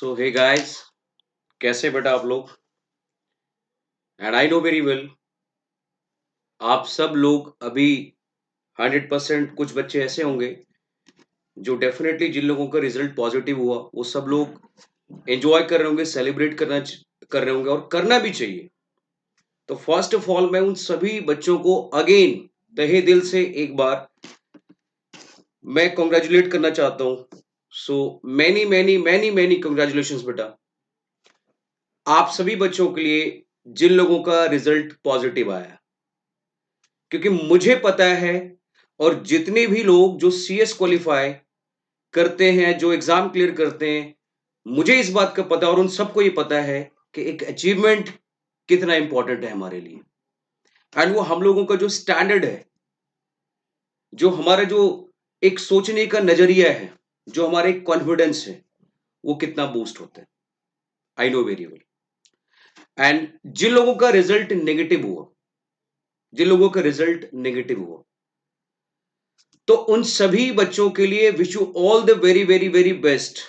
सो hey guys, कैसे बेटा आप लोग? And I know very well, आप सब लोग अभी 100% कुछ बच्चे ऐसे होंगे जो डेफिनेटली जिन लोगों का रिजल्ट पॉजिटिव हुआ वो सब लोग एंजॉय कर रहे होंगे, सेलिब्रेट कर रहे होंगे और करना भी चाहिए। तो फर्स्ट ऑफ ऑल मैं उन सभी बच्चों को अगेन तहे दिल से एक बार मैं कॉन्ग्रेचुलेट करना चाहता हूँ। So many many many many congratulations बेटा, आप सभी बच्चों के लिए जिन लोगों का रिजल्ट पॉजिटिव आया। क्योंकि मुझे पता है और जितने भी लोग जो सीएस क्वालिफाई करते हैं, जो एग्जाम क्लियर करते हैं, मुझे इस बात का पता है और उन सबको ये पता है कि एक अचीवमेंट कितना इंपॉर्टेंट है हमारे लिए। एंड वो हम लोगों का जो स्टैंडर्ड है, जो हमारा जो एक सोचने का नजरिया है, जो हमारा एक कॉन्फिडेंस है, वो कितना बूस्ट होता है। I know very well. And जिन लोगों का रिजल्ट नेगेटिव हुआ, जिन लोगों का रिजल्ट नेगेटिव हुआ, तो उन सभी बच्चों के लिए wish you all the very very very best.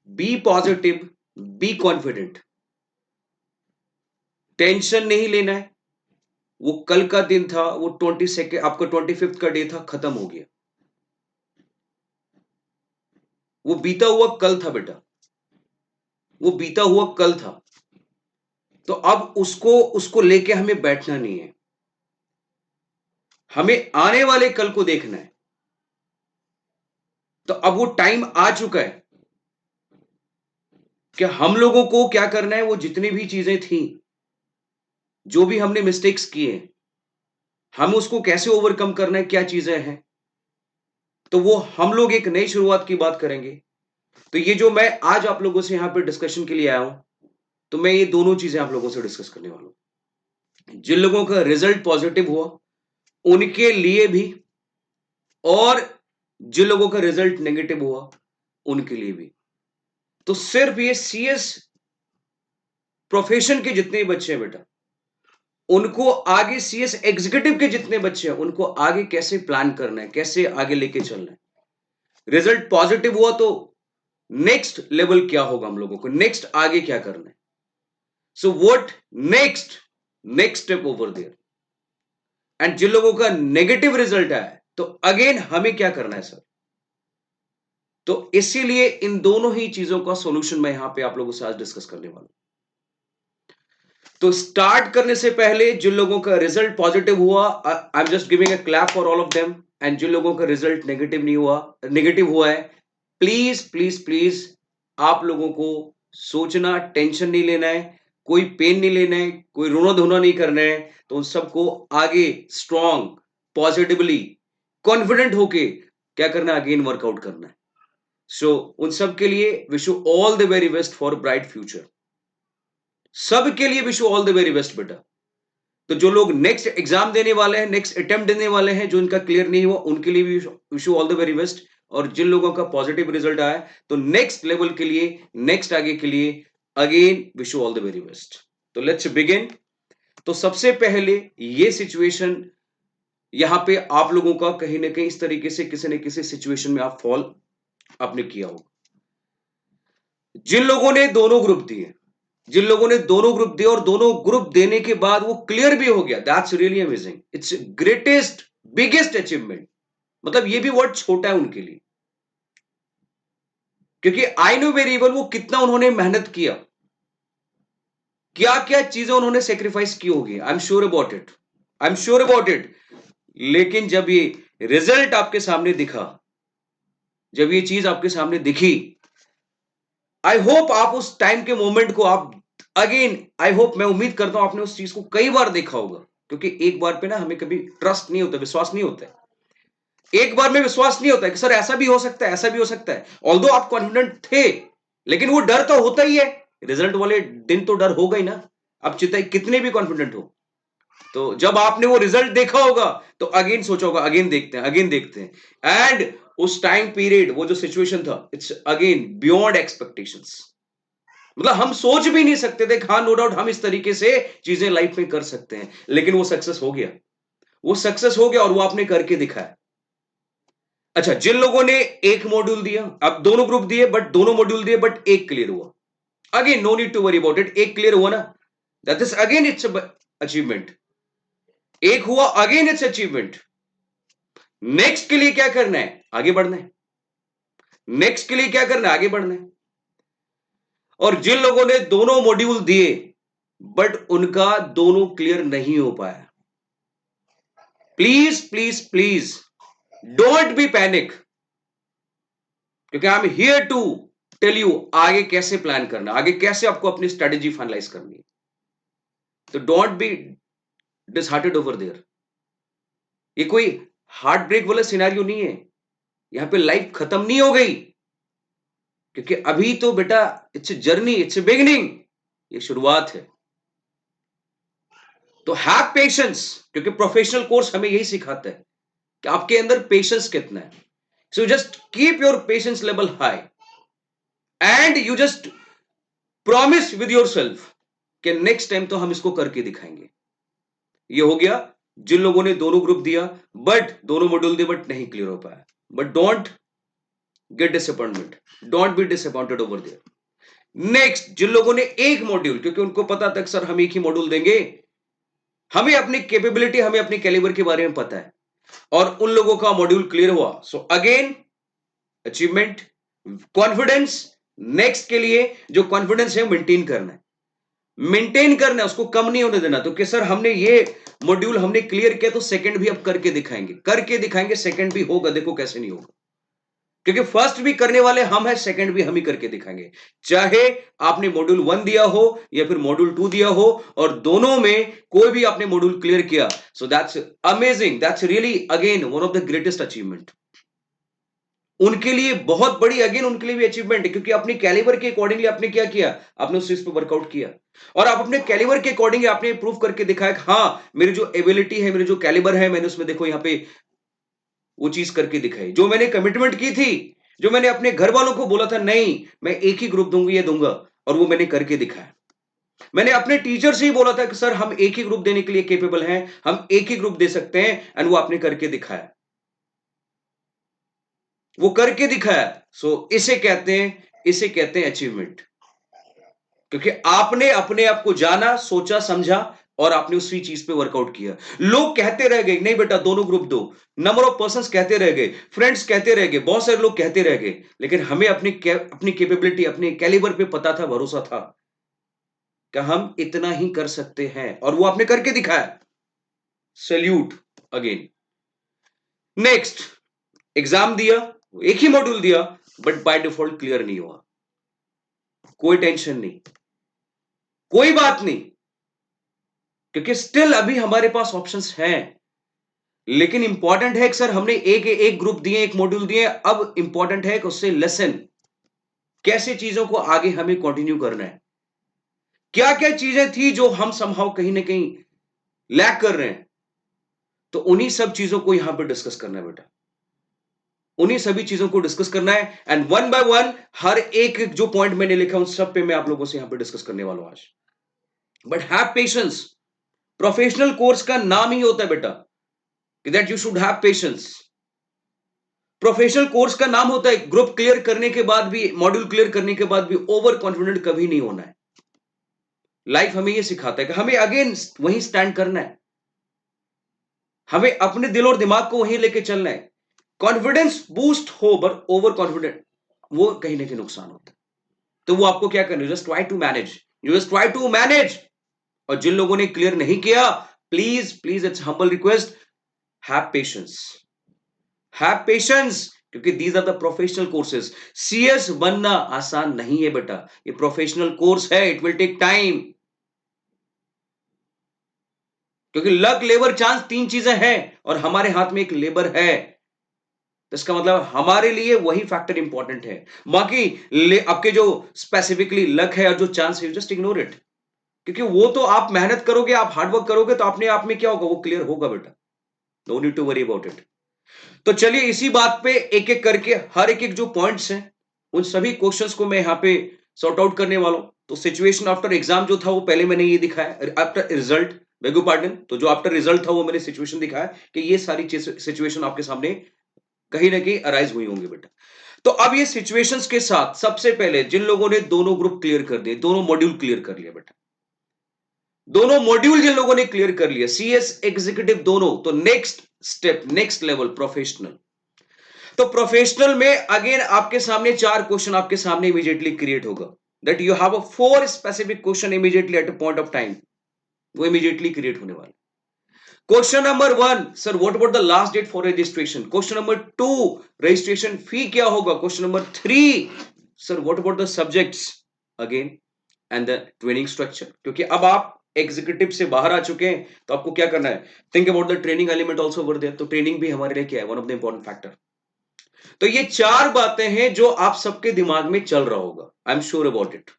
Be positive, be confident, tension नहीं लेना है। वो कल का दिन था, वो 22 आपका 25 का डे था, खत्म हो गया। वो बीता हुआ कल था बेटा, वो बीता हुआ कल था। तो अब उसको उसको लेके हमें बैठना नहीं है, हमें आने वाले कल को देखना है। तो अब वो टाइम आ चुका है कि हम लोगों को क्या करना है। वो जितनी भी चीजें थी, जो भी हमने मिस्टेक्स किए, हम उसको कैसे ओवरकम करना है, क्या चीजें हैं, तो वो हम लोग एक नई शुरुआत की बात करेंगे। तो ये जो मैं आज आप लोगों से यहां पे डिस्कशन के लिए आया हूं, तो मैं ये दोनों चीजें आप लोगों से डिस्कस करने वाला हूं। जिन लोगों का रिजल्ट पॉजिटिव हुआ उनके लिए भी, और जिन लोगों का रिजल्ट नेगेटिव हुआ उनके लिए भी। तो सिर्फ ये सीएस प्रोफेशन के जितने बच्चे हैं बेटा, उनको आगे सीएस एग्जीक्यूटिव के जितने बच्चे हैं, उनको आगे कैसे प्लान करना है, कैसे आगे लेके चलना है। रिजल्ट पॉजिटिव हुआ तो नेक्स्ट लेवल क्या होगा, हम लोगों को नेक्स्ट आगे क्या करना है। So what next, next step over there. And जिन लोगों का नेगेटिव रिजल्ट आया तो अगेन हमें क्या करना है सर। तो इसीलिए इन दोनों ही चीजों का सॉल्यूशन मैं यहां पे आप लोगों से आज डिस्कस करने वाला हूं। तो स्टार्ट करने से पहले जिन लोगों का रिजल्ट पॉजिटिव हुआ, I am just giving a clap for all of them. And जिन लोगों का रिजल्ट नेगेटिव नहीं हुआ, नेगेटिव हुआ है, प्लीज प्लीज प्लीज आप लोगों को सोचना, टेंशन नहीं लेना है, कोई पेन नहीं लेना है, कोई रोना धोना नहीं करना है। तो उन सबको आगे स्ट्रांग, पॉजिटिवली, कॉन्फिडेंट होके क्या करना है, अगेन वर्कआउट करना है। सो उन सब के लिए wish you all the very best for bright future. सबके लिए wish you all the very best बेटा। तो जो लोग नेक्स्ट एग्जाम देने वाले हैं, नेक्स्ट अटेम्प्ट देने वाले हैं, जो इनका क्लियर नहीं हुआ, उनके लिए भी wish you all the very best. और जिन लोगों का पॉजिटिव रिजल्ट आया तो नेक्स्ट लेवल के लिए, नेक्स्ट आगे के लिए again wish you all the very best. तो लेट्स बिगिन। तो सबसे पहले ये सिचुएशन यहां पे आप लोगों का कहीं ना कहीं इस तरीके से किसी न किसी सिचुएशन में आप फॉल आपने किया होगा। जिन लोगों ने दोनों ग्रुप दिए, जिन लोगों ने दोनों ग्रुप दिए और दोनों ग्रुप देने के बाद वो क्लियर भी हो गया, that's really amazing. It's greatest biggest achievement. मतलब ये भी वर्ड छोटा है उनके लिए, क्योंकि आई नो वेरी वेल वो कितना उन्होंने मेहनत किया, क्या क्या चीजें उन्होंने सेक्रीफाइस की होगी। I am sure about it, I am sure about it. लेकिन जब ये रिजल्ट आपके सामने दिखा, जब ये चीज आपके सामने दिखी, आई होप आप उस टाइम के मोमेंट को आप अगेन, आई होप, मैं उम्मीद करता हूं आपने उस चीज को कई बार देखा होगा। क्योंकि एक बार पे ना हमें कभी ट्रस्ट नहीं होता, विश्वास नहीं होता है। एक बार में विश्वास नहीं होता है कि सर ऐसा भी हो सकता है, ऐसा भी हो सकता है। ऑल्दो आप कॉन्फिडेंट थे, लेकिन वो डर तो होता ही है। रिजल्ट वाले दिन तो डर होगा ही ना, आप चिंता कितने भी कॉन्फिडेंट हो। तो जब आपने वो रिजल्ट देखा होगा तो अगेन सोचा होगा, अगेन देखते हैं, अगेन देखते हैं। एंड उस टाइम पीरियड, वो जो सिचुएशन था, इट्स अगेन बियॉन्ड एक्सपेक्टेशंस। मतलब हम सोच भी नहीं सकते थे कि हाँ, नो डाउट हम इस तरीके से चीजें लाइफ में कर सकते हैं। लेकिन वो सक्सेस हो गया, वो सक्सेस हो गया और वो आपने करके दिखाया। अच्छा, जिन लोगों ने एक मॉड्यूल दिया, अब दोनों ग्रुप दिए, बट दोनों मॉड्यूल दिए, बट एक क्लियर हुआ, again no need to worry about it, एक क्लियर हुआ ना, that is again its achievement. एक हुआ, अगेन इट्स अचीवमेंट। नेक्स्ट के लिए क्या करना है? आगे बढ़ना है। नेक्स्ट के लिए क्या करना है? आगे बढ़ना है। और जिन लोगों ने दोनों मॉड्यूल दिए बट उनका दोनों क्लियर नहीं हो पाया, please please please don't be panic, क्योंकि I am here to tell you आगे कैसे प्लान करना, आगे कैसे आपको अपनी स्ट्रेटेजी फाइनलाइज करनी है। तो don't be disheartened over there. ये कोई हार्ट ब्रेक वाला सिनेरियो नहीं है, यहां पे लाइफ खत्म नहीं हो गई, क्योंकि अभी तो बेटा इट्स जर्नी, इट्स बिगिनिंग, ये शुरुआत है। तो हैव पेशेंस, क्योंकि प्रोफेशनल कोर्स हमें यही सिखाता है कि आपके अंदर पेशेंस कितना है। So just keep your patience level high and you just promise with your self कि नेक्स्ट टाइम तो हम इसको करके दिखाएंगे। ये हो गया जिन लोगों ने दोनों ग्रुप दिया बट दोनों मॉड्यूल दिए बट नहीं क्लियर हो पाया। But don't get disappointment, don't be disappointed over there. Next, जिन लोगों ने एक मॉड्यूल, क्योंकि उनको पता था कि सर हम एक ही मॉड्यूल देंगे, हमें अपनी कैपेबिलिटी, हमें अपनी कैलिबर के बारे में पता है, और उन लोगों का मॉड्यूल क्लियर हुआ, so again achievement, confidence. Next के लिए जो कॉन्फिडेंस है मेंटेन करना है, मेंटेन करना है, उसको कम नहीं होने देना। तो कि सर हमने ये मॉड्यूल हमने क्लियर किया तो सेकंड भी अब करके दिखाएंगे, करके दिखाएंगे, सेकंड भी होगा, देखो कैसे नहीं होगा, क्योंकि फर्स्ट भी करने वाले हम हैं, सेकंड भी हम ही करके दिखाएंगे। चाहे आपने मॉड्यूल 1 दिया हो या फिर मॉड्यूल 2 दिया हो, और दोनों में कोई भी आपने मॉड्यूल क्लियर किया, so that's amazing, that's really again one of the greatest achievement. उनके लिए बहुत बड़ी, अगेन उनके लिए भी अचीवमेंट है, क्योंकि अपने कैलिबर के अकॉर्डिंगली आपने क्या किया, आपने उस चीज पर वर्कआउट किया, और आप अपने कैलिबर के अकॉर्डिंगली आपने प्रूव करके दिखाया कि हाँ मेरी जो एबिलिटी है, मेरी जो कैलिबर है, मैंने उसमें देखो यहां पे वो चीज करके दिखाई, जो मैंने कमिटमेंट की थी, जो मैंने अपने घर वालों को बोला था नहीं मैं एक ही ग्रुप दूंगी, ये दूंगा, और वो मैंने करके दिखाया। मैंने अपने टीचर से ही बोला था कि सर हम एक ही ग्रुप देने के लिए कैपेबल हैं, हम एक ही ग्रुप दे सकते हैं, एंड वो आपने करके दिखाया, वो करके दिखाया। सो इसे कहते हैं अचीवमेंट, क्योंकि आपने अपने आप को जाना, सोचा, समझा, और आपने उसी चीज पे वर्कआउट किया। लोग कहते रह गए नहीं बेटा दोनों ग्रुप दो, नंबर ऑफ पर्संस कहते रह गए, फ्रेंड्स कहते रह गए, बहुत सारे लोग कहते रह गए, लेकिन हमें अपनी कैपेबिलिटी, अपने कैलिबर पे पता था, भरोसा था कि हम इतना ही कर सकते हैं, और वो आपने करके दिखाया। Salute again. नेक्स्ट, एग्जाम दिया, एक ही मॉड्यूल दिया, बट बाय डिफॉल्ट क्लियर नहीं हुआ, कोई टेंशन नहीं, कोई बात नहीं, क्योंकि स्टिल अभी हमारे पास ऑप्शंस हैं। लेकिन इंपॉर्टेंट है कि सर हमने एक ग्रुप दिए, एक मॉड्यूल दिए, अब इंपॉर्टेंट है कि उससे लेसन, कैसे चीजों को आगे हमें कंटिन्यू करना है, क्या क्या चीजें थी जो हम समहाउ कहीं ना कहीं लैक कर रहे हैं, तो उन्हीं सब चीजों को यहां पे डिस्कस करना है बेटा, उन्हीं सभी चीजों को डिस्कस करना है, एंड वन बाय वन हर एक जो पॉइंट मैंने लिखा उन सब पे मैं आप लोगों से यहां पे डिस्कस करने वाला हूं आज। But have patience, professional course का नाम ही होता है बेटा कि that you should have patience. Professional course का नाम होता है ग्रुप क्लियर करने के बाद भी, मॉड्यूल क्लियर करने के बाद भी ओवर कॉन्फिडेंट कभी नहीं होना है। लाइफ हमें यह सिखाता है कि हमें अगेन वहीं स्टैंड करना है, हमें अपने दिल और दिमाग को वहीं लेके चलना है। कॉन्फिडेंस बूस्ट हो बट ओवर कॉन्फिडेंट वो कहीं ना कहीं नुकसान होता है। तो वो आपको क्या करना है, just try to manage, you just try to manage. और जिन लोगों ने क्लियर नहीं किया, please please it's humble request, have patience, have patience, क्योंकि these are the professional courses. CS बनना आसान नहीं है बेटा, ये प्रोफेशनल कोर्स है, इट विल टेक टाइम, क्योंकि लक, लेबर, चांस, तीन चीजें हैं, और हमारे हाथ में एक लेबर है, तो इसका मतलब हमारे लिए वही फैक्टर इंपॉर्टेंट है। बाकी आपके जो स्पेसिफिकली लक है और जो चांस है, जस्ट इग्नोर इट, क्योंकि वो तो आप मेहनत करोगे, आप हार्डवर्क करोगे तो अपने आप में क्या होगा, वो क्लियर होगा बेटा, no need to worry about it. तो चलिए इसी बात पे एक एक करके हर एक एक जो पॉइंट्स हैं उन सभी क्वेश्चंस को मैं यहां पे सॉर्ट आउट करने वाला हूं। तो सिचुएशन आफ्टर एग्जाम जो था वो पहले मैंने ये दिखाया, आफ्टर रिजल्ट, बेगो पार्डन, तो जो आफ्टर रिजल्ट था वो मैंने सिचुएशन दिखाया कि ये सारी सिचुएशन आपके सामने कहीं ना कहीं अराइज हुई होंगी बेटा। तो अब ये सिचुएशंस के साथ सबसे पहले जिन लोगों ने दोनों ग्रुप क्लियर कर दिए, दोनों मॉड्यूल क्लियर कर लिया बेटा, दोनों मॉड्यूल जिन लोगों ने क्लियर कर लिया, सीएस एग्जीक्यूटिव दोनों, तो next step, next level professional. तो प्रोफेशनल में अगेन आपके सामने 4 क्वेश्चन आपके सामने इमीडिएटली क्रिएट होगा, that you have a 4 specific question immediately at a point of time, वो इमीडिएटली क्रिएट होने वाले। Question number 1, sir what about the last date for registration. Question number 2, registration fee क्या होगा। Question number 3, sir what about the subjects again and the training structure. क्योंकि अब आप executive से बाहर आ चुके हैं, तो आपको क्या करना है, think about the training element also over there. तो ट्रेनिंग भी हमारे लिए क्या है, one of the important factor. तो ये 4 बातें हैं जो आप सबके दिमाग में चल रहा होगा, I am sure about it.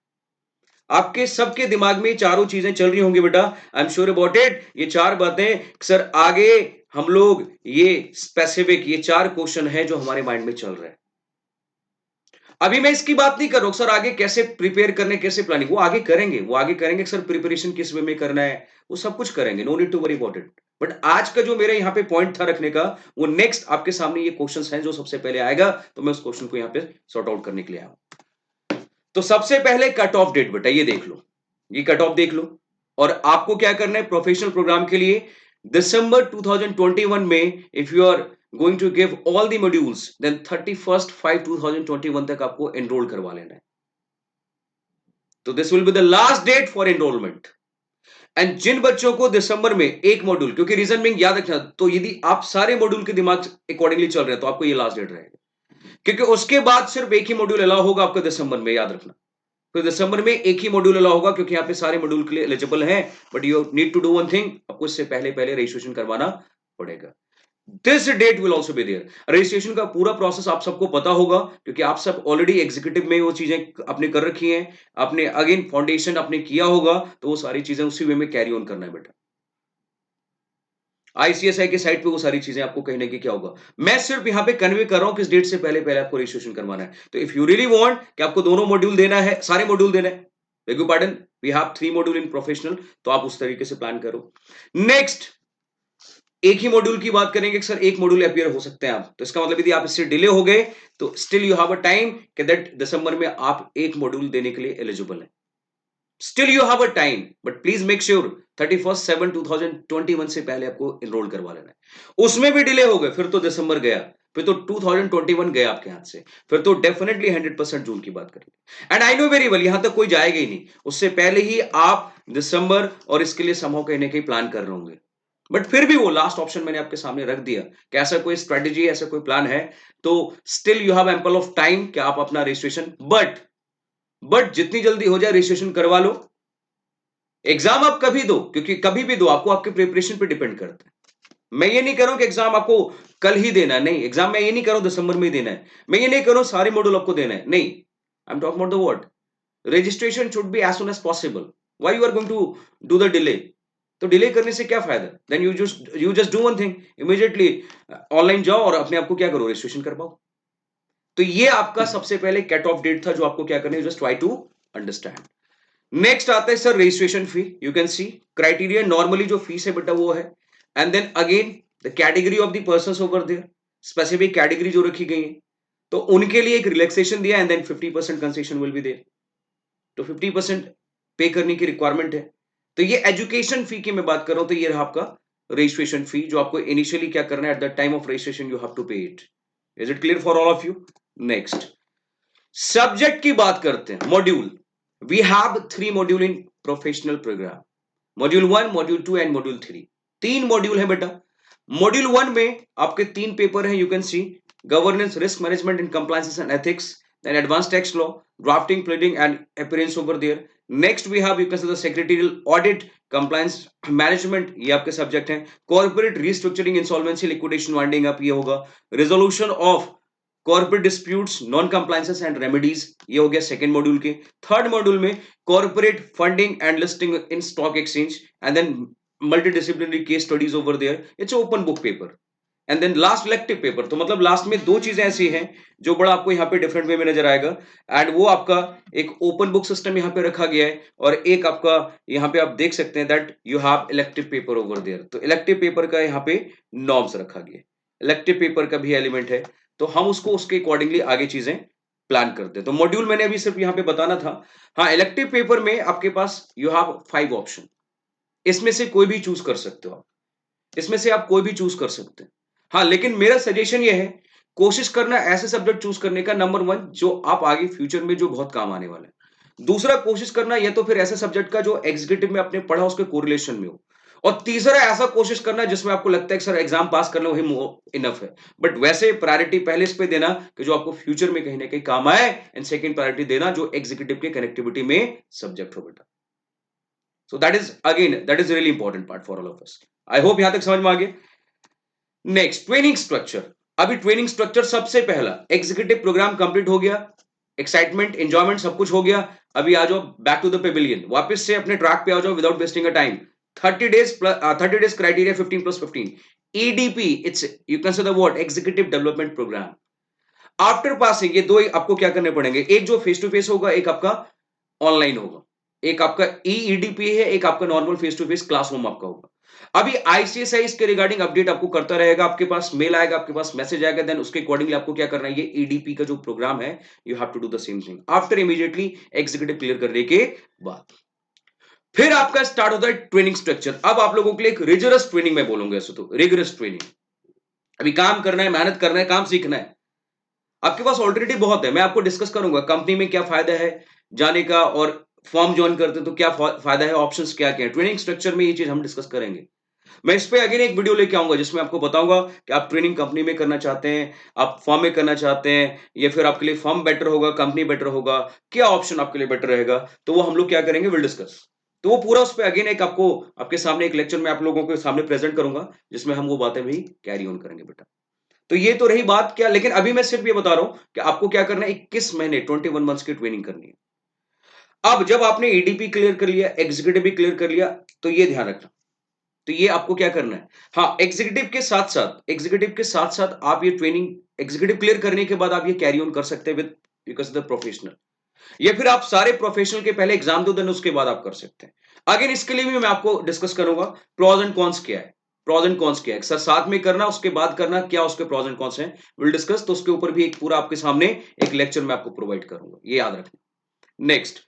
आपके सबके दिमाग में चारों चीजें चल रही होंगी बेटा, I am sure about it. ये 4 बातें, सर आगे हम लोग ये स्पेसिफिक, ये 4 क्वेश्चन है जो हमारे माइंड में चल रहे हैं। अभी मैं इसकी बात नहीं कर रहा हूं सर आगे कैसे प्रिपेयर करने, कैसे प्लानिंग, वो आगे करेंगे, वो आगे करेंगे। सर प्रिपरेशन किस वे में करना है, वो सब कुछ करेंगे, no need to worry about it. But आज का जो मेरा यहाँ पे पॉइंट था रखने का, वो नेक्स्ट आपके सामने ये क्वेश्चंस हैं जो सबसे पहले आएगा, तो मैं उस क्वेश्चन को यहाँ पे सॉर्ट आउट करने के लिए आया हूं। तो सबसे पहले कट ऑफ डेट बेटा, ये देख लो, ये कट ऑफ देख लो। और आपको क्या करना है प्रोफेशनल प्रोग्राम के लिए, दिसंबर 2021 में if you are going to give all the modules, then 31/5/2021 तक आपको एनरोल करवा लेना है। तो this will be the last date for enrolment. And जिन बच्चों को दिसंबर में एक मॉड्यूल, क्योंकि रीजन में याद रखना, तो यदि आप सारे मॉड्यूल के दिमाग अकॉर्डिंगली चल रहे हैं तो आपको ये लास्ट डेट रहेगा, क्योंकि उसके बाद सिर्फ एक ही मॉड्यूल अलाउ होगा आपको दिसंबर में, याद रखना। तो दिसंबर में एक ही मॉड्यूल अलाउ होगा, क्योंकि यहाँ पे सारे मॉड्यूल के लिए एलिजिबल हैं। But you need to do one thing, आपको इससे पहले पहले रजिस्ट्रेशन करवाना पड़ेगा। This date will also be there. Registration का पूरा प्रोसेस आप सबको पता होगा, क्योंकि आप सब ऑलरेडी एग्जीक्यूटिव में वो चीजें आपने कर रखी हैं, आपने अगेन फाउंडेशन आपने किया होगा, तो वो सारी चीजें उसी वे में कैरी ऑन करना है बेटा। आईसीएसआई के साइट पे वो सारी चीजें आपको कहीं ना कहीं क्या होगा, मैं सिर्फ यहाँ पे कन्वे कर रहा हूं किस डेट से पहले पहले आपको रजिस्ट्रेशन करवाना है। तो इफ यू रियली वांट कि आपको दोनों मॉड्यूल देना है, सारे मॉड्यूल देना है, beg pardon, we have 3 module in professional, तो आप उस तरीके से प्लान करो। नेक्स्ट, एक ही मॉड्यूल की बात करेंगे, सर एक मॉड्यूल अपीयर हो सकते हैं आप, तो इसका मतलब यदि आप इससे डिले हो गए तो still you have a time कि दैट दिसंबर में आप एक मॉड्यूल देने के लिए एलिजिबल है। Still you have a time, but please make sure 31/7/2021 से पहले आपको एनरोल करवा लेना है। उसमें भी डिले हो गए फिर तो दिसंबर गया, फिर तो 2021 गया आपके हाथ से, फिर तो डेफिनेटली 100% जून की बात करेंगे। And I know very well यहां तक कोई जाएगा ही नहीं, उससे पहले ही आप दिसंबर और इसके लिए समूह कहीं ना कहीं प्लान कर रहे होंगे। बट फिर भी वो लास्ट ऑप्शन मैंने आपके सामने रख दिया कि ऐसा कोई स्ट्रेटेजी, ऐसा कोई प्लान है, तो still you have ample of time कि आप अपना रजिस्ट्रेशन, बट जितनी जल्दी हो जाए रजिस्ट्रेशन करवा लो। एग्जाम आप कभी दो, क्योंकि कभी भी दो, आपको आपके प्रिपरेशन पे डिपेंड करता है। मैं ये नहीं कर रहा हूं कि एग्जाम आपको कल ही देना है, नहीं, एग्जाम मैं ये नहीं कर रहा हूं दिसंबर में ही देना है, मैं ये नहीं कर रहा हूं सारे मॉड्यूल आपको देना है, नहीं, I am talking about the what, registration should be as soon as possible. Why you are going to do the delay? तो डिले करने से क्या फायदा, then you just do one thing, immediately online जाओ और अपने आप को क्या करो, रजिस्ट्रेशन करवाओ। तो ये आपका सबसे पहले कट ऑफ डेट था जो आपको क्या करना है, just try to understand. Next आता है sir registration fee. You can see criteria, normally जो फीस है बेटा वो है, and then again the category of the persons over there, specific category जो रखी गई है, तो उनके लिए एक रिलैक्सेशन दिया, and then 50% concession will be there. तो 50% पे करने की रिक्वायरमेंट है। तो ये एजुकेशन फी की मैं बात कर रहा हूं, तो ये रहा आपका रजिस्ट्रेशन फी जो आपको इनिशियली क्या करना है, at the time of registration you have to pay it. Is it clear for all of you? Next, subject की बात करते हैं, module. We have 3 module in professional programme, module 1, module 2 and module 3। 3 module है बेटा। मॉड्यूल 1 में आपके 3 paper हैं, you can see governance, risk management and compliance and ethics, then advanced tax law, drafting, pleading and appearance over there. Next we have, you can say, the secretarial audit, compliance management, ये आपके subject हैं। corporate restructuring, insolvency, liquidation, winding up, ये होगा। resolution of corporate disputes, non compliances and remedies, ये हो गया second module के। Third module में corporate funding and listing in stock exchange, and then multidisciplinary case studies over there, it's open book paper। And then last elective paper, तो मतलब last में 2 चीजें ऐसी हैं जो बड़ा आपको यहाँ पे डिफरेंट वे में नजर आएगा, एंड वो आपका एक ओपन बुक सिस्टम यहाँ पे रखा गया है, और एक आपका यहाँ पे आप देख सकते हैं that you have elective paper over there. तो इलेक्टिव पेपर का यहाँ पे नॉर्म्स रखा गया है, इलेक्टिव पेपर का भी एलिमेंट है। तो हम उसको उसके अकॉर्डिंगली आगे चीजें प्लान करते हैं। तो मॉड्यूल मैंने अभी सिर्फ यहाँ पे बताना था। हाँ, इलेक्टिव पेपर में आपके पास यू हैव 5 ऑप्शन, इसमें से कोई भी चूज कर सकते हो आप, इसमें से आप कोई भी चूज कर सकते हैं। हाँ, लेकिन मेरा सजेशन ये है, कोशिश करना ऐसे सब्जेक्ट चूज करने का, नंबर 1 जो आप आगे फ्यूचर में जो बहुत काम आने वाला है। दूसरा, कोशिश करना या तो फिर ऐसे सब्जेक्ट का जो एग्जीक्यूटिव में आपने पढ़ा उसके कोरिलेशन में हो। और तीसरा, ऐसा कोशिश करना जिसमें आपको लगता है कि सर एग्जाम पास कर लो वही इनफ है। बट वैसे प्रायोरिटी पहले इस पे देना कि जो आपको फ्यूचर में कहीं ना कहीं काम आए, एंड सेकंड प्रायोरिटी देना जो एग्जीक्यूटिव के कनेक्टिविटी में सब्जेक्ट हो बेटा। So that is really important part for all of us. I hope यहां तक समझ में आ गया। Next, training structure. अभी ट्रेनिंग स्ट्रक्चर सबसे पहला, एग्जीक्यूटिव प्रोग्राम कंप्लीट हो गया, एक्साइटमेंट एंजॉयमेंट सब कुछ हो गया। अभी आ जाओ बैक टू द पेविलियन, वापस से अपने ट्रैक पे आ जाओ without wasting a time. 30 days criteria 15+15 EDP, it's you can say the word executive development program. After passing ये दो आपको क्या करने पड़ेंगे, एक जो फेस टू फेस होगा, एक आपका ऑनलाइन होगा। एक आपका EEDP है, एक आपका normal face to face classroom आपका होगा। अभी ICSI इसके रिगार्डिंग अपडेट आपको करता रहेगा, आपके पास मेल आएगा, आपके पास मैसेज आएगा, देन उसके अकॉर्डिंगली आपको क्या करना है, ये EDP का जो प्रोग्राम है, you have to do the same thing after immediately executive clear करने के बाद। फिर आपका स्टार्ट होता है ट्रेनिंग स्ट्रक्चर। अब आप लोगों के लिए एक रिगरस ट्रेनिंग में बोलूंगा, ऐसे तो रिगरस ट्रेनिंग। अभी काम करना है, मेहनत करना है, काम सीखना है। आपके पास ऑलरेडी बहुत है, मैं आपको डिस्कस करूंगा कंपनी में क्या फायदा है जाने का, और फॉर्म ज्वाइन करते तो क्या फायदा है, ऑप्शंस क्या क्या है। ट्रेनिंग स्ट्रक्चर में ये चीज हम डिस्कस करेंगे। मैं इस पे अगेन एक वीडियो लेके आऊंगा जिसमें आपको बताऊंगा कि आप ट्रेनिंग कंपनी में करना चाहते हैं, आप फॉर्म में करना चाहते हैं, या फिर आपके लिए फॉर्म बेटर होगा, कंपनी बेटर होगा, क्या ऑप्शन आपके लिए बेटर रहेगा। तो वो हम लोग क्या करेंगे, विल डिस्कस। तो वो पूरा उस पर अगेन एक आपको आपके सामने एक लेक्चर में आप लोगों के सामने प्रेजेंट करूंगा, जिसमें हम वो बातें भी कैरी ऑन करेंगे बेटा। तो ये तो रही बात क्या, लेकिन अभी मैं सिर्फ ये बता रहा हूं कि आपको क्या करना है, 21 महीने 21 मंथ्स की ट्रेनिंग करनी है। अब जब आपने EDP क्लियर कर लिया, एग्जीक्यूटिव भी क्लियर कर लिया, तो ये ध्यान रखना, तो ये आपको क्या करना है। हाँ, एग्जीक्यूटिव के साथ साथ आप ये ट्रेनिंग एग्जीक्यूटिव क्लियर करने के बाद आप ये कैरी ऑन कर सकते हैं विद बिकॉज द प्रोफेशनल, या फिर आप सारे प्रोफेशनल के पहले एग्जाम दो, देन उसके बाद आप कर सकते हैं। अगेन इसके लिए भी मैं आपको डिस्कस करूंगा प्रॉज एंड कॉन्स क्या है, प्रॉज एंड कॉन्स क्या है, सर साथ में करना उसके बाद करना, क्या उसके प्रॉज एंड कॉन्स हैं, विल डिस्कस। तो उसके ऊपर भी एक पूरा आपके सामने एक लेक्चर मैं आपको प्रोवाइड करूंगा, ये याद रखना। नेक्स्ट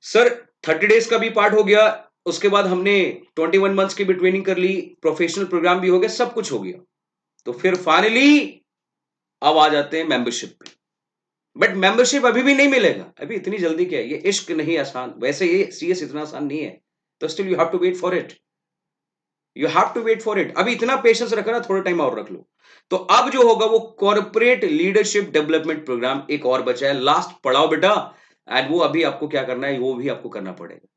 सर, 30 डेज का भी पार्ट हो गया, उसके बाद हमने 21 मंथ्स की भी ट्रेनिंग कर ली, प्रोफेशनल प्रोग्राम भी हो गया, सब कुछ हो गया। तो फिर फाइनली अब आ जाते हैं मेंबरशिप पे। बट मेंबरशिप अभी भी नहीं मिलेगा, अभी इतनी जल्दी क्या है, ये इश्क नहीं आसान, वैसे ये CS इतना आसान नहीं है। तो still you have to wait for it, you have to wait for it. अभी इतना पेशेंस रखना, थोड़ा टाइम और रख लो। तो अब जो होगा वो कॉर्पोरेट लीडरशिप डेवलपमेंट प्रोग्राम एक और बचा है, लास्ट पढ़ाओ बेटा। एंड वो अभी आपको क्या करना है, वो भी आपको करना पड़ेगा,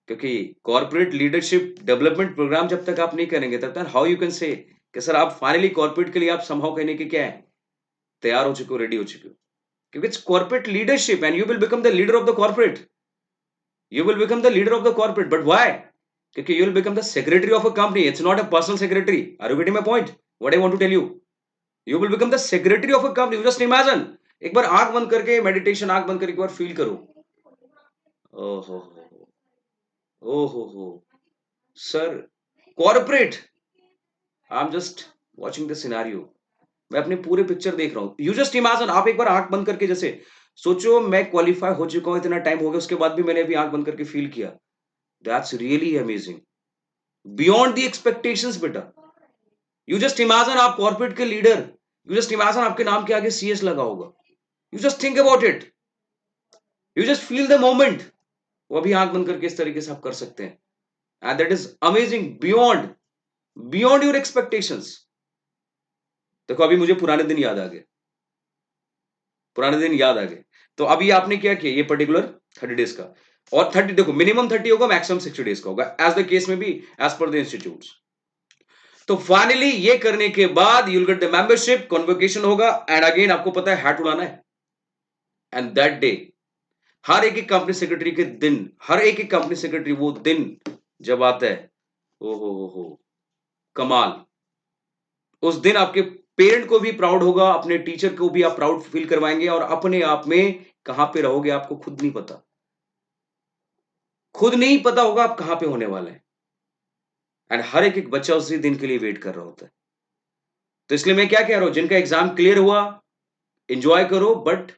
क्योंकि कॉर्पोरेट लीडरशिप डेवलपमेंट प्रोग्राम जब तक आप नहीं करेंगे तब तक हाउ यू कैन से कि सर आप फाइनली कॉर्पोरेट के लिए आप संभव कहने के क्या है, तैयार हो चुके हो, रेडी हो चुके हो। क्योंकि it's corporate leadership and you will become the leader of the corporate, you will become the leader of the corporate. But why? Because you will become the secretary of a company, it's not a personal secretary. Are you getting my point, what I want to tell you? You will become the secretary of a company. You just imagine, एक बार आंख बंद करके meditation, आंख बंद करके एक बार feel करो। ओहो, ओहो sir, corporate, I am just watching the scenario, मैं अपने पूरे पिक्चर देख रहा हूं। यू जस्ट इमेजिन, आप एक बार आंख बंद करके जैसे सोचो, मैं क्वालिफाई हो चुका हूं, इतना टाइम हो गया, उसके बाद भी मैंने अभी आंख बंद करके फील किया। That's really amazing, beyond the expectations बेटा। यू जस्ट इमेजिन, आप कॉर्पोरेट के लीडर, यू जस्ट इमेजिन आपके नाम के आगे CS लगा होगा। You just think about it, you just feel the moment. वो अभी आंख बंद करके इस तरीके से आप कर सकते हैं, and that is amazing, beyond beyond your expectations. देखो अभी मुझे पुराने दिन याद आ गए, पुराने दिन याद आ गए। तो अभी आपने क्या किया, ये पर्टिकुलर 30 डेज का, और 30 देखो मिनिमम 30 होगा, मैक्सिमम 60 डेज का होगा, एज द केस में भी, एज पर द इंस्टीट्यूट। तो फाइनली ये करने के बाद you will get the membership, convocation होगा, एंड अगेन आपको पता है हैट उड़ाना है। एंड दैट डे, हर एक कंपनी सेक्रेटरी के दिन, हर एक कंपनी सेक्रेटरी वो दिन जब आता है, ओ हो कमाल। उस दिन आपके पेरेंट को भी प्राउड होगा, अपने टीचर को भी आप प्राउड फील करवाएंगे, और अपने आप में कहां पे रहोगे आपको खुद नहीं पता, खुद नहीं पता होगा आप कहां पे होने वाले हैं। एंड हर एक बच्चा उसी दिन के लिए वेट कर रहा होता है। तो इसलिए मैं क्या कह रहा हूं, जिनका एग्जाम क्लियर हुआ एंजॉय करो, बट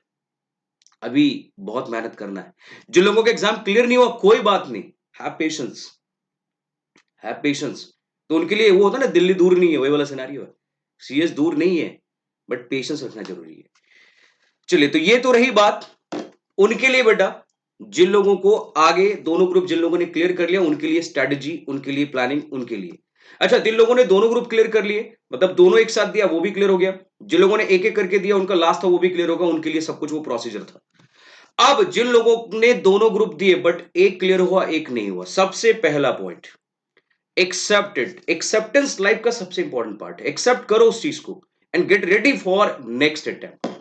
अभी बहुत मेहनत करना है। जिन लोगों का एग्जाम क्लियर नहीं हुआ कोई बात नहीं, हैव पेशेंस, हैव पेशेंस। तो उनके लिए वो होता है ना, दिल्ली दूर नहीं है, वही वाला सिनेरियो है। सीएस दूर नहीं है, बट पेशेंस रखना जरूरी है। चलिए, तो ये तो रही बात उनके लिए बेटा, जिन लोगों को आगे दोनों ग्रुप जिन लोगों ने क्लियर कर लिया उनके लिए स्ट्रेटजी, उनके लिए प्लानिंग, उनके लिए। अच्छा, जिन लोगों ने दोनों ग्रुप क्लियर कर लिए, मतलब दोनों एक साथ दिया, वो भी क्लियर हो गया। जिन लोगों ने एक एक करके दिया, उनका लास्ट था वो भी क्लियर होगा, उनके लिए सब कुछ वो प्रोसीजर था। अब जिन लोगों ने दोनों ग्रुप दिए बट एक क्लियर हुआ एक नहीं हुआ, सबसे पहला पॉइंट एक्सेप्टेड। एक्सेप्टेंस लाइफ का सबसे इंपॉर्टेंट पार्ट है। एक्सेप्ट करो उस चीज को and gate ready for next attempt.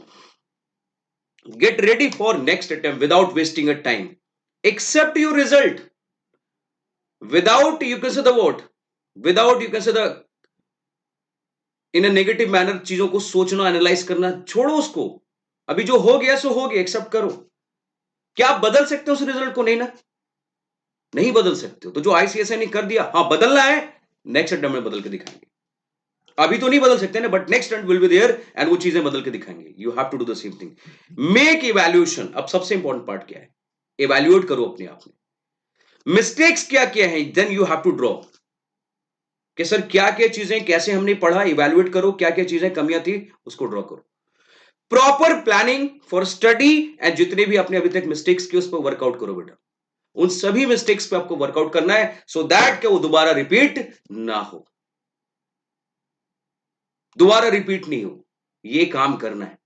Get ready for next attempt without wasting a time. Accept your result without, you can say the what, without, you can say the in a negative manner। चीजों को सोचना, analyse करना छोड़ो उसको। अभी जो हो गया सो हो गया, एक्सेप्ट करो। क्या आप बदल सकते हो उस रिजल्ट को? नहीं ना, नहीं बदल सकते हो। तो जो आईसीएसआई ने कर दिया, हाँ बदलना है, नेक्स्ट अटेम्प्ट में बदल के दिखाएंगे। अभी तो नहीं बदल सकते ना, but next attempt will be there and वो चीजें बदल के दिखाएंगे। You have to do the same thing. Make evaluation. अब सबसे इंपॉर्टेंट पार्ट क्या है, इवैल्यूएट करो अपने आप में मिस्टेक्स क्या क्या है, then you have to draw कि सर क्या क्या चीजें, कैसे हमने पढ़ा, इवैल्यूएट करो क्या क्या चीजें कमियां थी, उसको ड्रॉ करो। Proper planning for study and जितने भी आपने अभी तक मिस्टेक्स की उस पर वर्कआउट करो बेटा। उन सभी मिस्टेक्स पे आपको वर्कआउट करना है सो दैट कि वो दोबारा रिपीट ना हो, दोबारा रिपीट नहीं हो, ये काम करना है।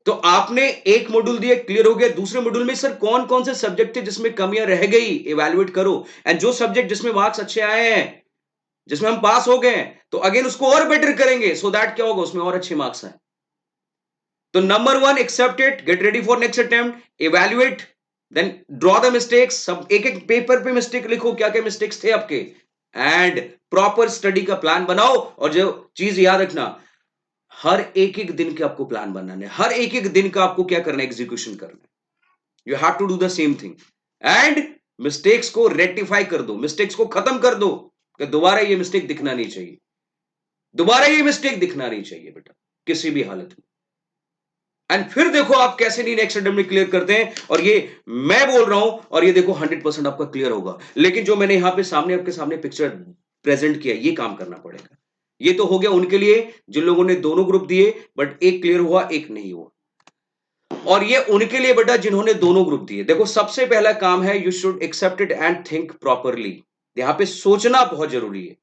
तो आपने एक मॉड्यूल दिया, क्लियर हो गया। दूसरे मॉड्यूल में सर कौन कौन से सब्जेक्ट थे जिसमें कमियां रह गई, इवैल्यूएट करो। एंड जो सब्जेक्ट जिसमें मार्क्स अच्छे आए हैं, जिसमें हम पास हो गए हैं, तो अगेन उसको और बेटर करेंगे सो दैट क्या होगा, उसमें और अच्छे मार्क्स आए। तो number one, accept it, get ready for next attempt, evaluate, then draw the mistakes. सब एक एक पेपर पे मिस्टेक लिखो, क्या क्या मिस्टेक्स थे आपके, एंड प्रॉपर स्टडी का प्लान बनाओ। और जो चीज याद रखना, हर एक एक दिन के आपको प्लान बनाना है, हर एक एक दिन का आपको क्या करना है, एग्जीक्यूशन करना है। You have to do the same thing and mistakes को रेक्टिफाई कर दो, मिस्टेक्स को खत्म कर दो कि दोबारा ये मिस्टेक दिखना नहीं चाहिए, दोबारा ये मिस्टेक दिखना नहीं चाहिए बेटा, किसी भी हालत में। एंड फिर देखो आप कैसे नहीं नेक्स्ट अटेम्प्ट में क्लियर करते हैं। और ये मैं बोल रहा हूं, और ये देखो 100% आपका क्लियर होगा। लेकिन जो मैंने यहां पे सामने आपके सामने पिक्चर प्रेजेंट किया, ये काम करना पड़ेगा। ये तो हो गया उनके लिए जिन लोगों ने दोनों ग्रुप दिए बट एक क्लियर हुआ एक नहीं हुआ। और ये उनके लिए बेटा जिन्होंने दोनों ग्रुप दिए। देखो सबसे पहला काम है, you should accept it and think properly. यहां पे सोचना बहुत जरूरी है।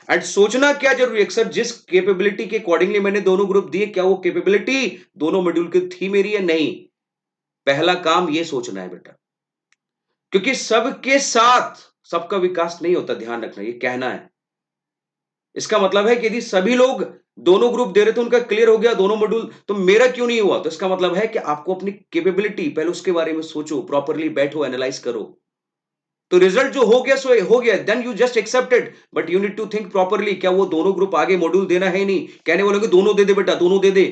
एंड सोचना क्या जरूरी है, सर जिस कैपेबिलिटी के अकॉर्डिंगली मैंने दोनों ग्रुप दिए, क्या वो कैपेबिलिटी दोनों मॉड्यूल की थी मेरी या नहीं। पहला काम ये सोचना है बेटा, क्योंकि सबके साथ सबका विकास नहीं होता, ध्यान रखना, ये कहना है। इसका मतलब है कि यदि सभी लोग दोनों ग्रुप दे रहे थे, उनका क्लियर हो गया दोनों मॉड्यूल, तो मेरा क्यों नहीं हुआ? तो इसका मतलब है कि आपको अपनी कैपेबिलिटी पहले उसके बारे में सोचो, प्रॉपरली बैठो, एनालाइज करो। तो रिजल्ट जो हो गया सो हो गया, then you just accepted, but you need to think properly, क्या वो दोनों ग्रुप आगे मॉड्यूल देना है नहीं। कहने वालों दोनों दे दे बेटा, दोनों दे दे,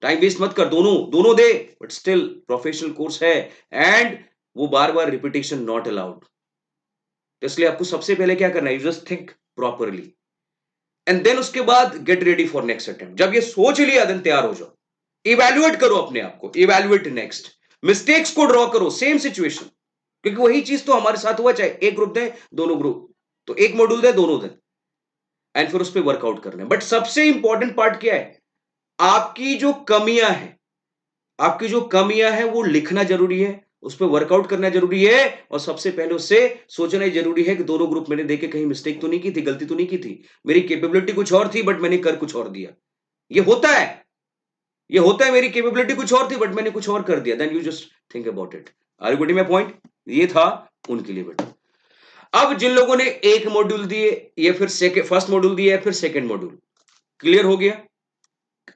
टाइम वेस्ट मत कर, दोनों दोनों दे, बट स्टिल प्रोफेशनल कोर्स है एंड वो बार बार रिपीटेशन नॉट अलाउड। तो इसलिए आपको सबसे पहले क्या करना है, you just think properly and then उसके बाद get ready for next attempt. जब ये सोच लिया देन तैयार हो जाओ, इवैल्यूएट करो अपने आप को, इवैल्यूएट नेक्स्ट, मिस्टेक्स को ड्रॉ करो, सेम सिचुएशन, क्योंकि वही चीज तो हमारे साथ हुआ, चाहे एक ग्रुप दे दोनों ग्रुप, तो एक मॉड्यूल दे दोनों दे, एंड फिर उस पर वर्कआउट करना है। बट सबसे इंपॉर्टेंट पार्ट क्या है, आपकी जो कमियां हैं, आपकी जो कमियां हैं वो लिखना जरूरी है, उस पर वर्कआउट करना जरूरी है। और सबसे पहले उससे सोचना ही जरूरी है कि दोनों ग्रुप मैंने देखे कहीं मिस्टेक तो नहीं की थी, गलती तो नहीं की थी, मेरी कैपेबिलिटी कुछ और थी बट मैंने कर कुछ और दिया। ये होता है, ये होता है, मेरी कैपेबिलिटी कुछ और थी बट मैंने कुछ और कर दिया। Then you just think about it. Are you getting my point? ये था उनके लिए बेटा। अब जिन लोगों ने एक मॉड्यूल दिए या फिर सेकंड फर्स्ट मॉड्यूल दिया या फिर सेकंड मॉड्यूल, क्लियर हो गया,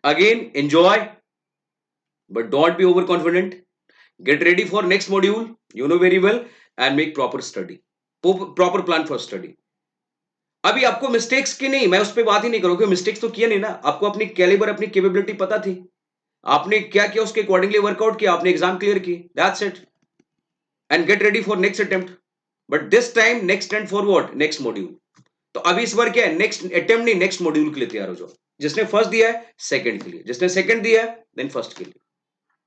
again enjoy but don't be over confident, gate ready for next module, you know very well, and make proper study, proper plan for study. अभी आपको मिस्टेक्स की नहीं, मैं उस पर बात ही नहीं करूंगा, मिस्टेक्स तो किया नहीं ना, आपको अपनी कैलिबर अपनी कैपेबिलिटी पता थी, आपने क्या किया उसके अकॉर्डिंगली वर्कआउट किया, आपने एग्जाम क्लियर की, that's it, and gate ready for next attempt. But this time next and for what, next module. तो अभी इस बार क्या है, नेक्स्ट अटेम्प्ट नहीं नेक्स्ट मॉड्यूल के लिए तैयार हो जाओ, जिसने फर्स्ट दिया है सेकंड के लिए, जिसने सेकंड दिया है देन फर्स्ट के लिए।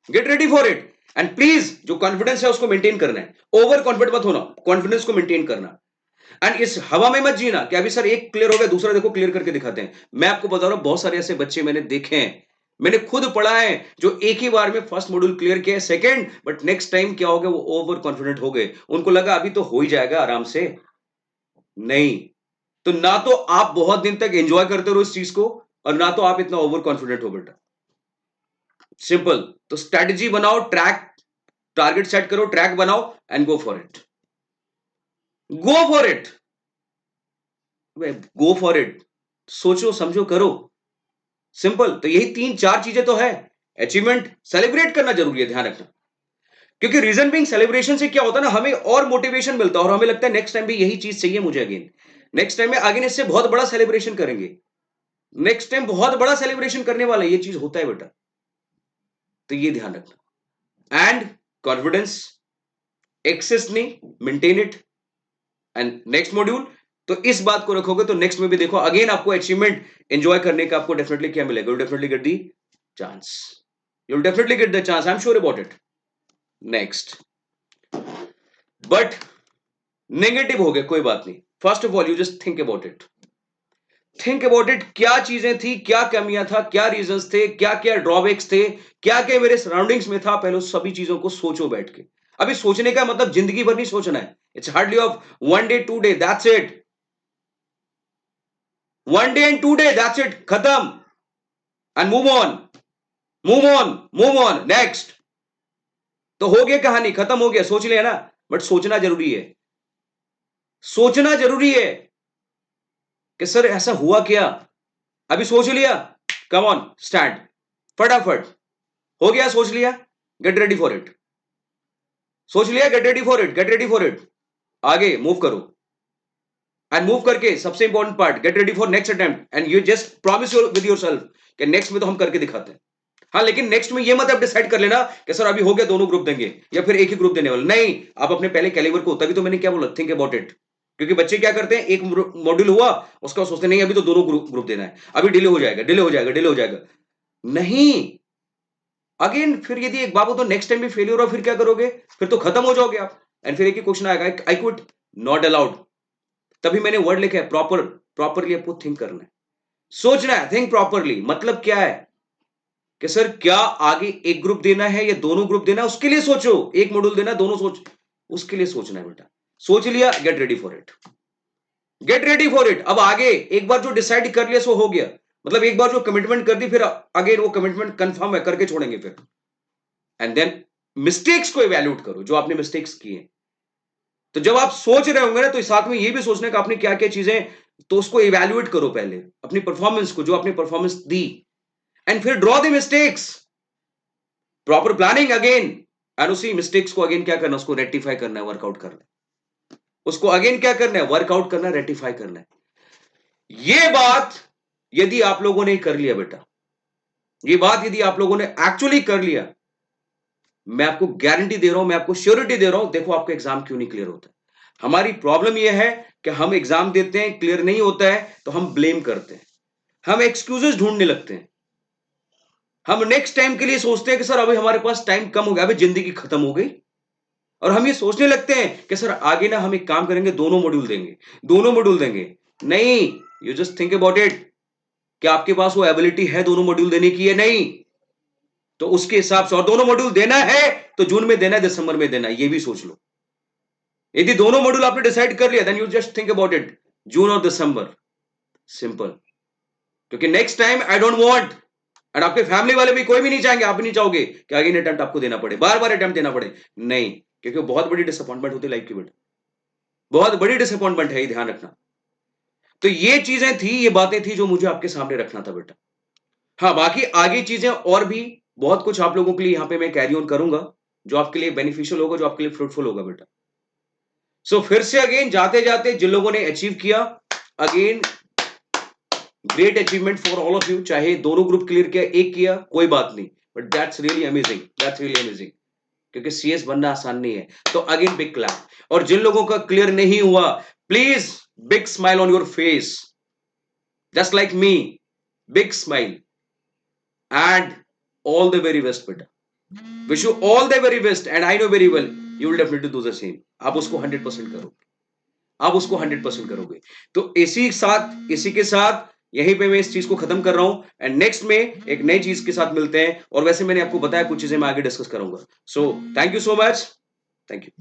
Gate ready for it and please जो कॉन्फिडेंस है उसको मेंटेन करना है, ओवर कॉन्फिडेंट मत होना, कॉन्फिडेंस को मेंटेन करना। एंड इस हवा में मत जीना कि अभी सर एक क्लियर हो गया दूसरा देखो क्लियर करके दिखाते हैं। मैं आपको बता रहा हूं बहुत सारे ऐसे बच्चे मैंने देखे हैं, मैंने खुद पढ़ा है, जो एक ही बार में फर्स्ट मॉड्यूल क्लियर किया सेकंड, बट नेक्स्ट टाइम क्या हो गया वो ओवर कॉन्फिडेंट हो गए, उनको लगा अभी तो हो ही जाएगा आराम से। नहीं, तो ना तो आप बहुत दिन तक एंजॉय करते रहो इस चीज को और ना तो आप इतना ओवर कॉन्फिडेंट हो बेटा। सिंपल। तो स्ट्रैटेजी बनाओ, ट्रैक टारगेट सेट करो, ट्रैक बनाओ and go for it, go for it, go for it. सोचो समझो करो, सिंपल। तो यही तीन चार चीजें तो है। अचीवमेंट सेलिब्रेट करना जरूरी है, ध्यान रखना, क्योंकि रीजन बिंग सेलिब्रेशन से क्या होता है ना, हमें और मोटिवेशन मिलता है और हमें लगता है नेक्स्ट टाइम भी यही चीज चाहिए मुझे अगेन, नेक्स्ट टाइम में अगेन इससे बहुत बड़ा सेलिब्रेशन करेंगे, नेक्स्ट टाइम बहुत बड़ा सेलिब्रेशन करने वाला है, ये चीज होता है बेटा। तो ये ध्यान रखना एंड कॉन्फिडेंस एक्सेस नहीं, maintain it and next module तो इस बात को रखोगे तो नेक्स्ट में भी देखो अगेन आपको अचीवमेंट एंजॉय करने का आपको डेफिनेटली क्या मिलेगा, you definitely get the chance, you definitely get the chance, I am sure about it. Next, but negative हो गए कोई बात नहीं, first of all you just think about it, think about it, क्या चीजें थी, क्या कमियां था, क्या रीजंस थे, क्या क्या ड्रॉबैक्स थे, क्या क्या मेरे सराउंडिंग्स में था, पहले सभी चीजों को सोचो बैठ के। अभी सोचने का मतलब जिंदगी भर नहीं सोचना है, it's hardly of 1 day 2 day, that's it, 1 day and 2 day, that's it, खत्म and move on, move on, move on, next. तो हो गया, कहानी खत्म हो गया, सोच लिया ना, बट सोचना जरूरी है, सोचना जरूरी है कि सर ऐसा हुआ क्या, अभी सोच लिया, कम ऑन स्टैंड, फटाफट, हो गया सोच लिया, गेट रेडी फॉर इट, सोच लिया, gate ready for it, get ready for it, आगे मूव करो एंड मूव करके सबसे important part, gate ready for next attempt and you just promise with yourself कि नेक्स्ट में तो हम करके दिखाते हैं। हाँ, लेकिन नेक्स्ट में ये मत आप डिसाइड कर लेना कि सर अभी हो गया दोनों ग्रुप देंगे या फिर एक ही ग्रुप देने वाले, नहीं, आप अपने पहले कैलिबर को, तभी तो मैंने क्या बोला, थिंक अबाउट इट, क्योंकि बच्चे क्या करते हैं, एक मॉड्यूल हुआ उसका सोचते नहीं अभी तो दोनों ग्रुप देना है, अभी डिले हो जाएगा, डिले हो जाएगा, डिले हो जाएगा, नहीं, अगेन फिर यदि एक बाबू तो नेक्स्ट टाइम भी फेलियर हो फिर क्या करोगे, फिर तो खत्म हो जाओगे आप एंड फिर एक ही क्वेश्चन आएगा, आई क्विट, नॉट अलाउड। तभी मैंने वर्ड लिखा है प्रॉपरली आपको थिंक करना है, सोचना है, थिंक प्रॉपरली, मतलब क्या है कि सर क्या आगे एक ग्रुप देना है या दोनों ग्रुप देना है, उसके लिए सोचो, एक मॉड्यूल देना दोनों सोच, उसके लिए सोचना है बेटा, सोच लिया, gate ready for it, get ready for it. अब आगे एक बार जो डिसाइड कर लिया सो हो गया, मतलब एक बार जो कमिटमेंट कर दी फिर अगेन वो कमिटमेंट कंफर्म है, करके छोड़ेंगे फिर, एंड देन मिस्टेक्स को इवैल्यूएट करो जो आपने मिस्टेक्स किए। तो जब आप सोच रहे होंगे ना तो साथ में ये भी सोचने का आपने क्या क्या चीजें, तो उसको इवैल्यूएट करो पहले अपनी परफॉर्मेंस को, जो आपने परफॉर्मेंस दी, एंड फिर draw the mistakes, proper planning again, and उसी मिस्टेक्स को अगेन क्या करना, उसको रेक्टिफाई करना है, वर्कआउट करना है, उसको अगेन क्या करना है, वर्कआउट करना है, रेक्टिफाई करना है। ये बात यदि आप लोगों ने कर लिया बेटा, ये बात यदि आप लोगों ने एक्चुअली कर लिया, मैं आपको गारंटी दे रहा हूं, मैं आपको श्योरिटी दे रहा हूं, देखो आपका एग्जाम क्यों नहीं क्लियर होता। हमारी प्रॉब्लम यह है कि हम एग्जाम देते हैं, क्लियर नहीं होता है तो हम ब्लेम करते हैं, हम एक्सक्यूजेस ढूंढने लगते हैं, हम नेक्स्ट टाइम के लिए सोचते हैं कि सर अभी हमारे पास टाइम कम हो गया, अभी जिंदगी खत्म हो गई, और हम ये सोचने लगते हैं कि सर आगे ना हम एक काम करेंगे, दोनों मॉड्यूल देंगे, दोनों मॉड्यूल देंगे, नहीं, you just think about it, कि आपके पास वो एबिलिटी है दोनों मॉड्यूल देने की है, नहीं, तो उसके हिसाब से, और दोनों मॉड्यूल देना है तो जून में देना है, दिसंबर में देना है, ये भी सोच लो। यदि दोनों मॉड्यूल आपने डिसाइड कर लिया then you just think about it, जून और दिसंबर, सिंपल, क्योंकि next time I don't want, and आपके फैमिली वाले भी कोई भी नहीं चाहेंगे, आप भी नहीं चाहोगे कि अगेन अटेम्प्ट आपको देना पड़े, बार बार अटेम्प्ट देना पड़े, नहीं, क्योंकि बहुत बड़ी डिसअपॉइंटमेंट होती है लाइफ की बेटा, बहुत बड़ी डिसअपॉइंटमेंट है, ये ध्यान रखना। तो ये चीजें थी, ये बातें थी जो मुझे आपके सामने रखना था बेटा। हाँ, बाकी आगे चीजें और भी बहुत कुछ आप लोगों के लिए यहां पे मैं कैरी ऑन करूंगा, जो आपके लिए बेनिफिशियल होगा, जो आपके लिए फ्रूटफुल होगा बेटा। सो फिर से अगेन जाते जाते जिन लोगों ने अचीव किया, again great achievement for all of you, चाहे दोनों ग्रुप क्लियर किया, एक किया, कोई बात नहीं, but that's really amazing, that's really amazing, क्योंकि सीएस बनना आसान नहीं है। तो अगेन बिग क्लैप, और जिन लोगों का क्लियर नहीं हुआ, please big smile on your face, just like me, big smile and all the very best बेटा. Wish you all the very best and I know very well you will definitely do the same. आप उसको 100% करोगे, आप उसको 100% करोगे. तो इसी के साथ यहीं पे मैं इस चीज को खत्म कर रहा हूं एंड नेक्स्ट में एक नई चीज के साथ मिलते हैं. और वैसे मैंने आपको बताया कुछ चीजें मैं आगे डिस्कस करूंगा. So thank you so much. Thank you.